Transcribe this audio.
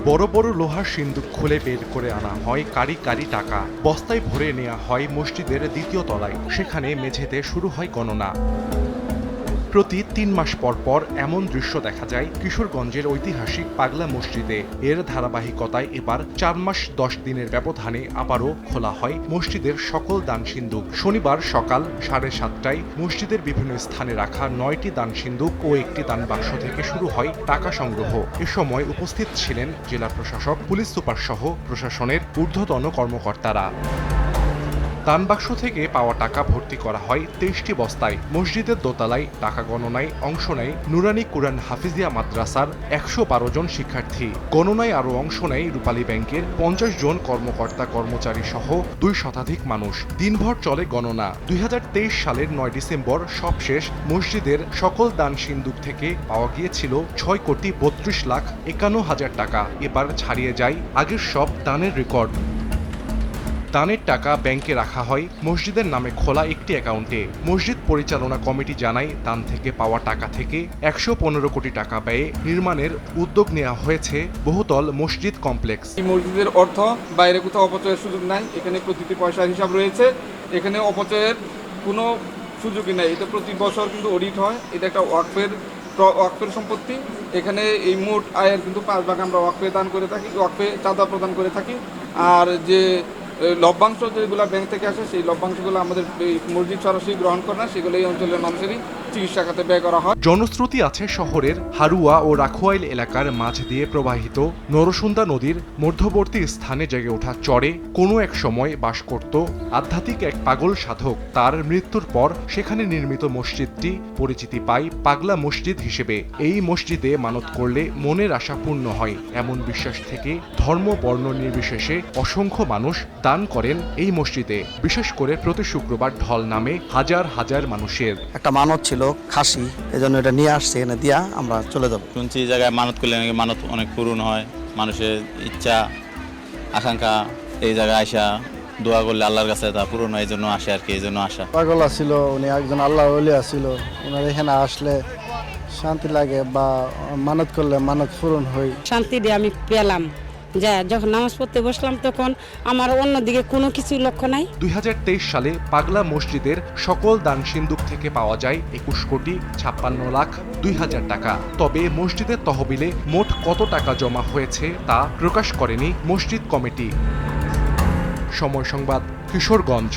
বড় বড় লোহার সিন্দুক খুলে বের করে আনা হয় কারি কারি টাকা। বস্তায় ভরে নেওয়া হয় মসজিদের দ্বিতীয় তলায়। সেখানে মেঝেতে শুরু হয় গণনা। প্রতি ৩ মাস পর পর এমন দৃশ্য দেখা যায় কিশোরগঞ্জের ঐতিহাসিক পাগলা মসজিদে। এর ধারাবাহিকতায় এবার ৪ মাস ১০ দিনের ব্যবধানে আবারও খোলা হয় মসজিদের সকল দান সিন্দুক। শনিবার সকাল 7:30টায় মসজিদের বিভিন্ন স্থানে রাখা ৯টি দান সিন্দুক ও একটি দান বাক্স থেকে শুরু হয় টাকা সংগ্রহ। এ সময় উপস্থিত ছিলেন জেলা প্রশাসক, পুলিশ সুপার সহ প্রশাসনের ঊর্ধ্বতন কর্মকর্তারা। দানবাক্স থেকে পাওয়া টাকা ভর্তি করা হয় ২৩টি বস্তায়। মসজিদের দোতলায় টাকা গণনায় অংশ নেয় নুরানি কুরআন হাফিজিয়া মাদ্রাসার ১১২ জন শিক্ষার্থী। গণনায় আরও অংশ নেয় রূপালী ব্যাংকের ৫০ জন কর্মকর্তা কর্মচারী সহ ২ শতাধিক মানুষ। দিনভর চলে গণনা। ২০২৩ সালের ৯ ডিসেম্বর সবশেষ মসজিদের সকল দান সিন্দুক থেকে পাওয়া গিয়েছিল ৬,৩২,৫১,০০০ টাকা। এবার ছাড়িয়ে যায় আগের সব দানের রেকর্ড। দানের টাকা ব্যাংকে রাখা হয় মসজিদের নামে খোলা একটি অ্যাকাউন্টে। মসজিদ পরিচালনা কমিটি জানায়, দান থেকে পাওয়া টাকা থেকে ১১৫ কোটি টাকা ব্যয়ে নির্মাণের উদ্যোগ নেওয়া হয়েছে বহুতল মসজিদ কমপ্লেক্স। এই মসজিদের অর্থ বাইরে কোথাও অপচয়ের সুযোগ নাই। এখানে প্রতিটি পয়সার হিসাব রয়েছে। এখানে অপচয়ের কোনো সুযোগই নাই। এটা প্রতি বছর কিন্তু অডিট হয়। এটা একটা ওয়াকফের সম্পত্তি। এখানে এই মোট আয়ের কিন্তু 5 ভাগ আমরা ওয়াকফে দান করে থাকি, ওয়াকফে চাঁদা প্রদান করে থাকি। আর যে লভ্যাংশ যেগুলো ব্যাংক থেকে আসে, সেই লভ্যাংশগুলো আমাদের মসজিদ সরাসরি গ্রহণ করে না, সেগুলো এই অঞ্চলের মানুষেরই চিকিৎসা খাতে ব্যয় করা হয়। জনশ্রুতি আছে শহরের হারুয়া ও রাখোয়াইল এলাকার মাঝ দিয়ে প্রবাহিত নরসুন্দা নদীর মধ্যবর্তী স্থানে জেগে ওঠা চরে কোনো এক সময় বাস করত আধ্যাত্মিক এক পাগল সাধক। তার মৃত্যুর পর সেখানে নির্মিত মসজিদটি পরিচিতি পায় পাগলা মসজিদ হিসেবে। এই মসজিদে মানত করলে মনের আশা পূর্ণ হয়, এমন বিশ্বাস থেকে ধর্ম বর্ণ নির্বিশেষে অসংখ্য মানুষ দান করেন এই মসজিদে। বিশেষ করে প্রতি শুক্রবার ঢল নামে হাজার হাজার মানুষের। একটা মানত ছিল খাসি, এই জন্য এটা নিয়ে আসছে, এনে দিয়া আমরা চলে যাব। শুনছি এই জায়গায় মানত করলে নাকি মানত অনেক পূরণ হয়। মানুষের ইচ্ছা আকাঙ্ক্ষা এই জায়গায় আসা দোয়া করলে আল্লাহর কাছে তা পূরণ হয়, এই জন্য আসে আর কি, এই জন্য আসা। পাগল ছিল উনি, একজন আল্লাহর ওলি ছিল। ওনার এখানে আসলে শান্তি লাগে বা মানত করলে মানত পূরণ হয়। শান্তি দিয়ে আমি পেলাম। যখন নামাজ পড়তে বসলাম তখন আমার অন্যদিকে কোনো কিছু লক্ষ্য নাই। ২০২৩ সালে পাগলা মসজিদের সকল দান সিন্দুক থেকে পাওয়া যায় ২১,৫৬,২০০০ টাকা। তবে মসজিদের তহবিলে মোট কত টাকা জমা হয়েছে তা প্রকাশ করেনি মসজিদ কমিটি। সময় সংবাদ, কিশোরগঞ্জ।